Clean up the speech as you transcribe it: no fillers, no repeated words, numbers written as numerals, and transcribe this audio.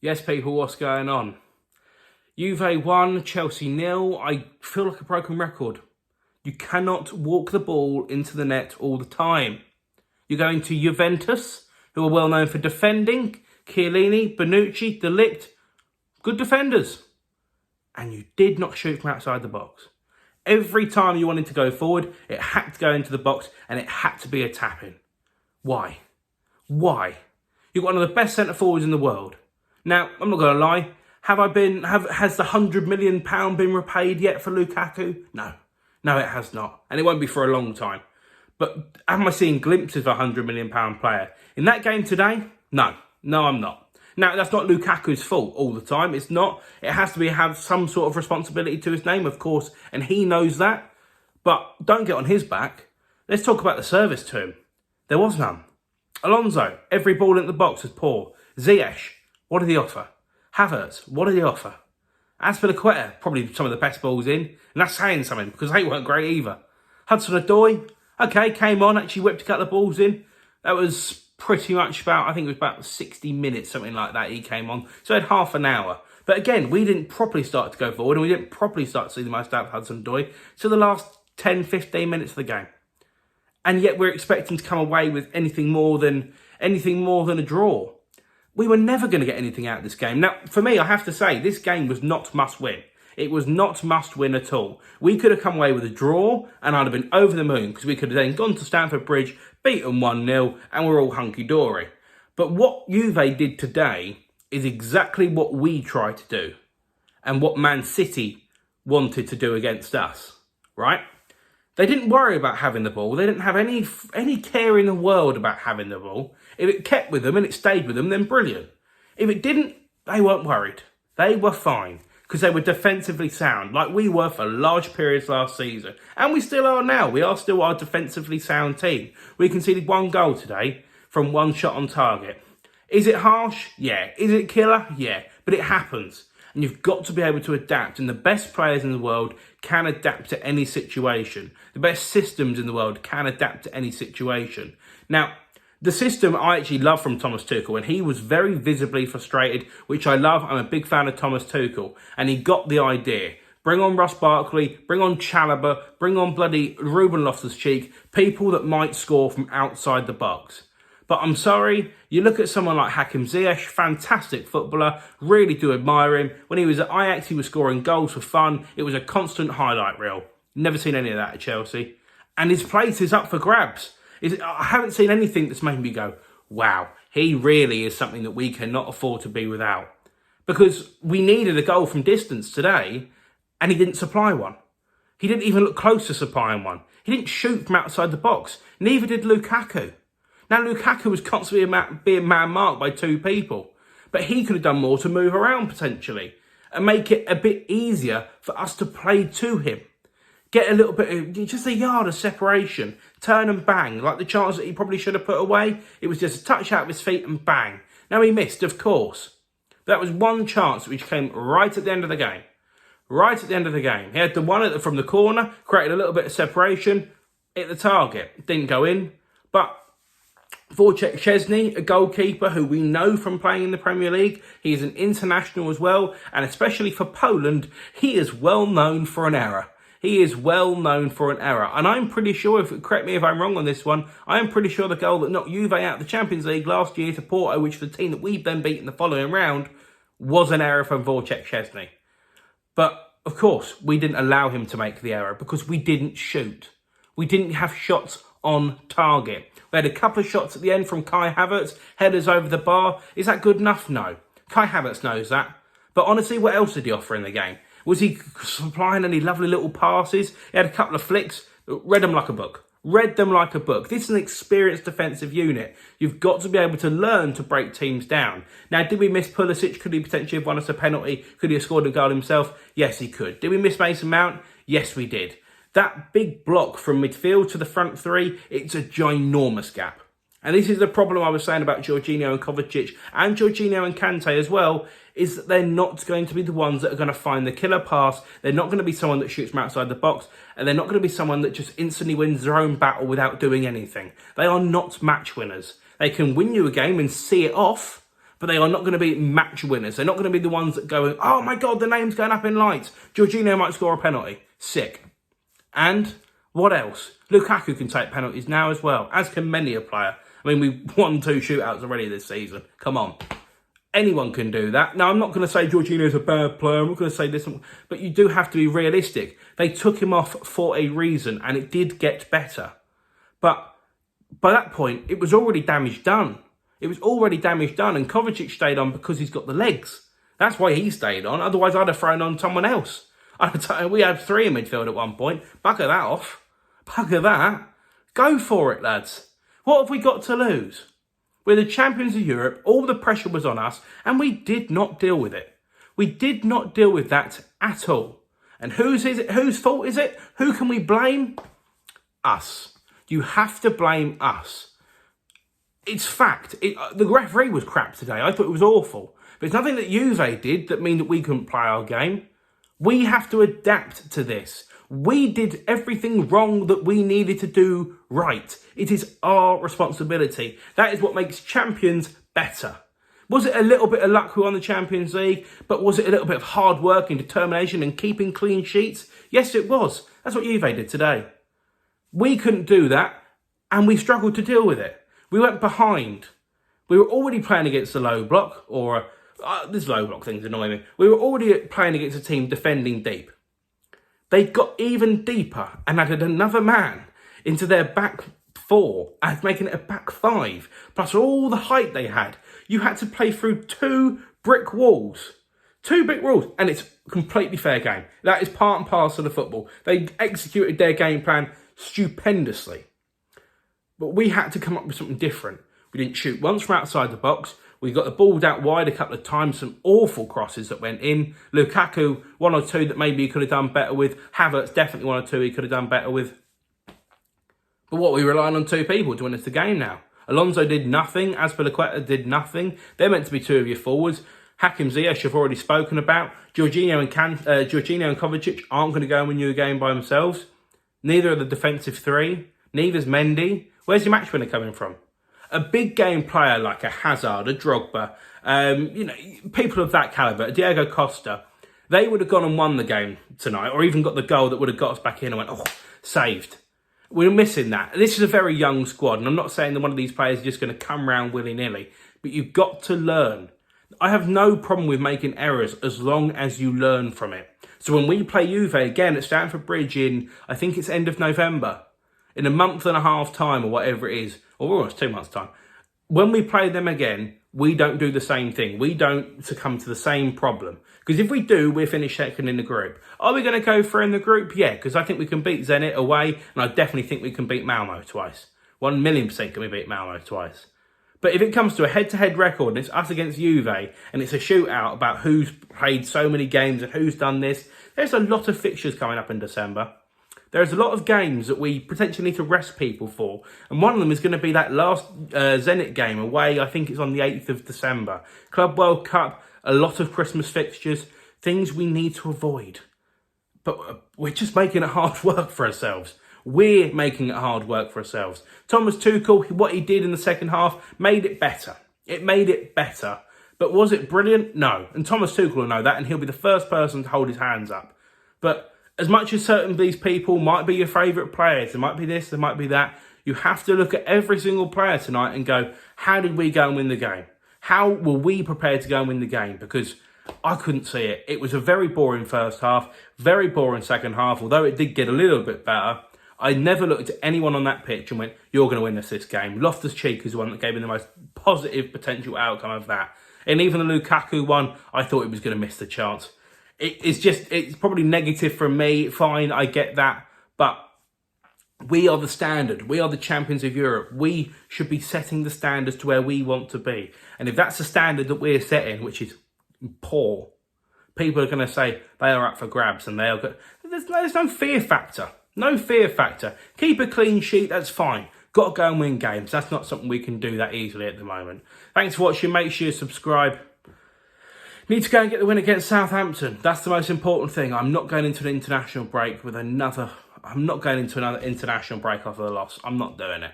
Yes, people, what's going on? Juve 1, Chelsea 0. I feel like a broken record. You cannot walk the ball into the net all the time. You're going to Juventus, who are well known for defending. Chiellini, Bonucci, De Ligt, good defenders. And you did not shoot from outside the box. Every time you wanted to go forward, it had to go into the box and it had to be a tap-in. Why? Why? You've got one of the best centre forwards in the world. Now, I'm not going to lie. Has the £100 million been repaid yet for Lukaku? No, it has not. And it won't be for a long time. But am I seeing glimpses of a £100 million player? In that game today? No, I'm not. Now, that's not Lukaku's fault all the time. It's not. It has to have some sort of responsibility to his name, of course, and he knows that. But don't get on his back. Let's talk about the service to him. There was none. Alonso, every ball in the box was poor. Ziyech, what did he offer? Havertz, what did he offer? Azpilicueta, probably some of the best balls in, and that's saying something because they weren't great either. Hudson-Odoi, okay, came on, actually whipped a couple of balls in. That was pretty much I think it was about 60 minutes, something like that, he came on. So he had half an hour. But again, we didn't properly start to go forward and we didn't properly start to see the most out of Hudson-Odoi till the last 10, 15 minutes of the game. And yet we're expecting to come away with anything more than a draw. We were never going to get anything out of this game. Now, for me, I have to say, this game was not must-win. It was not must-win at all. We could have come away with a draw, and I'd have been over the moon, because we could have then gone to Stamford Bridge, beaten 1-0, and we're all hunky-dory. But what Juve did today is exactly what we tried to do, and what Man City wanted to do against us, right? They didn't worry about having the ball. They didn't have any care in the world about having the ball. If it kept with them and it stayed with them, then brilliant. If it didn't, they weren't worried. They were fine because they were defensively sound, like we were for large periods last season. And we still are now. We are still our defensively sound team. We conceded 1 goal today from 1 shot on target. Is it harsh? Yeah. Is it killer? Yeah. But it happens. And you've got to be able to adapt. And the best players in the world can adapt to any situation. The best systems in the world can adapt to any situation. Now, the system I actually love from Thomas Tuchel, and he was very visibly frustrated, which I love. I'm a big fan of Thomas Tuchel. And he got the idea. Bring on Ross Barkley, bring on Chalobah, bring on bloody Ruben Loftus-Cheek, people that might score from outside the box. But I'm sorry, you look at someone like Hakim Ziyech, fantastic footballer, really do admire him. When he was at Ajax, he was scoring goals for fun. It was a constant highlight reel. Never seen any of that at Chelsea. And his place is up for grabs. I haven't seen anything that's made me go, wow, he really is something that we cannot afford to be without. Because we needed a goal from distance today, and he didn't supply one. He didn't even look close to supplying one. He didn't shoot from outside the box. Neither did Lukaku. Now, Lukaku was constantly being man-marked by 2 people. But he could have done more to move around, potentially. And make it a bit easier for us to play to him. Get a little bit, just a yard of separation. Turn and bang. Like the chance that he probably should have put away. It was just a touch out of his feet and bang. Now, he missed, of course. But that was one chance which came right at the end of the game. Right at the end of the game. He had the one from the corner. Created a little bit of separation. Hit the target. Didn't go in. But Wojciech Szczesny, a goalkeeper who we know from playing in the Premier League. He is an international as well, and especially for Poland, he is well known for an error. He is well known for an error. And I'm pretty sure, correct me if I'm wrong on this one, I am pretty sure the goal that knocked Juve out of the Champions League last year to Porto, which was the team that we then beat in the following round, was an error from Wojciech Szczesny. But, of course, we didn't allow him to make the error because we didn't shoot. We didn't have shots on target. We had a couple of shots at the end from Kai Havertz, headers over the bar. Is that good enough? No. Kai Havertz knows that. But honestly, what else did he offer in the game? Was he supplying any lovely little passes? He had a couple of flicks, read them like a book. Read them like a book. This is an experienced defensive unit. You've got to be able to learn to break teams down. Now, did we miss Pulisic? Could he potentially have won us a penalty? Could he have scored a goal himself? Yes, he could. Did we miss Mason Mount? Yes, we did. That big block from midfield to the front 3, it's a ginormous gap. And this is the problem I was saying about Jorginho and Kovacic and Jorginho and Kante as well, is that they're not going to be the ones that are going to find the killer pass. They're not going to be someone that shoots from outside the box, and they're not going to be someone that just instantly wins their own battle without doing anything. They are not match winners. They can win you a game and see it off, but they are not going to be match winners. They're not going to be the ones that go, oh my God, the name's going up in lights. Jorginho might score a penalty. Sick. And what else? Lukaku can take penalties now as well, as can many a player. I mean, we've won 2 shootouts already this season. Come on. Anyone can do that. Now, I'm not going to say Jorginho's a bad player. I'm not going to say this, but you do have to be realistic. They took him off for a reason, and it did get better. But by that point, it was already damage done. It was already damage done, and Kovacic stayed on because he's got the legs. That's why he stayed on. Otherwise, I'd have thrown on someone else. We had 3 in midfield at one point. Bugger that off. Bugger that. Go for it, lads. What have we got to lose? We're the champions of Europe. All the pressure was on us, and we did not deal with it. We did not deal with that at all. And whose is it? Whose fault is it? Who can we blame? Us. You have to blame us. It's fact. The referee was crap today. I thought it was awful. But it's nothing that Juve did that mean that we couldn't play our game. We have to adapt to this. We did everything wrong that we needed to do right. It is our responsibility. That is what makes champions better. Was it a little bit of luck we won the Champions League? But was it a little bit of hard work and determination and keeping clean sheets? Yes, it was. That's what Juve did today. We couldn't do that, and we struggled to deal with it. We went behind. We were already playing against the low block, or this low block thing's annoying me. We were already playing against a team defending deep. They got even deeper and added another man into their back 4 and making it a back 5. Plus all the height they had. You had to play through 2 brick walls. 2 brick walls, and it's a completely fair game. That is part and parcel of football. They executed their game plan stupendously. But we had to come up with something different. We didn't shoot once from outside the box. We got the ball out wide a couple of times, some awful crosses that went in. Lukaku, 1 or 2 that maybe he could have done better with. Havertz, definitely 1 or 2 he could have done better with. But what, we relying on 2 people to win us the game now? Alonso did nothing. Azpilicueta did nothing. They're meant to be 2 of your forwards. Hakim Ziyech I've already spoken about. Jorginho and Kovacic aren't going to go and win you a game by themselves. Neither are the defensive 3. Neither's Mendy. Where's your match winner coming from? A big game player like a Hazard, a Drogba, people of that calibre, Diego Costa, they would have gone and won the game tonight, or even got the goal that would have got us back in and went, oh, saved. We're missing that. This is a very young squad, and I'm not saying that one of these players is just going to come round willy-nilly, but you've got to learn. I have no problem with making errors as long as you learn from it. So when we play Juve again at Stamford Bridge in, I think it's end of November, in a month and a half time or whatever it is, or almost 2 months time, when we play them again, we don't do the same thing. We don't succumb to the same problem. Because if we do, we're finished second in the group. Are we going to go for in the group? Yeah, because I think we can beat Zenit away, and I definitely think we can beat Malmo twice. 1,000,000% can we beat Malmo twice. But if it comes to a head-to-head record, and it's us against Juve, and it's a shootout about who's played so many games and who's done this, there's a lot of fixtures coming up in December. There's a lot of games that we potentially need to rest people for. And one of them is going to be that last Zenit game away. I think it's on the 8th of December. Club World Cup, a lot of Christmas fixtures, things we need to avoid. But we're just making it hard work for ourselves. We're making it hard work for ourselves. Thomas Tuchel, what he did in the second half, made it better. It made it better. But was it brilliant? No. And Thomas Tuchel will know that, and he'll be the first person to hold his hands up. But as much as certain of these people might be your favourite players, there might be this, there might be that, you have to look at every single player tonight and go, how did we go and win the game? How were we prepared to go and win the game? Because I couldn't see it. It was a very boring first half, very boring second half, although it did get a little bit better. I never looked at anyone on that pitch and went, you're going to win us this game. Loftus-Cheek is the one that gave me the most positive potential outcome of that. And even the Lukaku one, I thought he was going to miss the chance. It's probably negative from me. Fine, I get that. But we are the standard. We are the champions of Europe. We should be setting the standards to where we want to be. And if that's the standard that we're setting, which is poor, people are going to say they are up for grabs and they are good. There's no fear factor. No fear factor. Keep a clean sheet, that's fine. Got to go and win games. That's not something we can do that easily at the moment. Thanks for watching. Make sure you subscribe. Need to go and get the win against Southampton. That's the most important thing. I'm not going into an international break with another... I'm not going into another international break after the loss. I'm not doing it.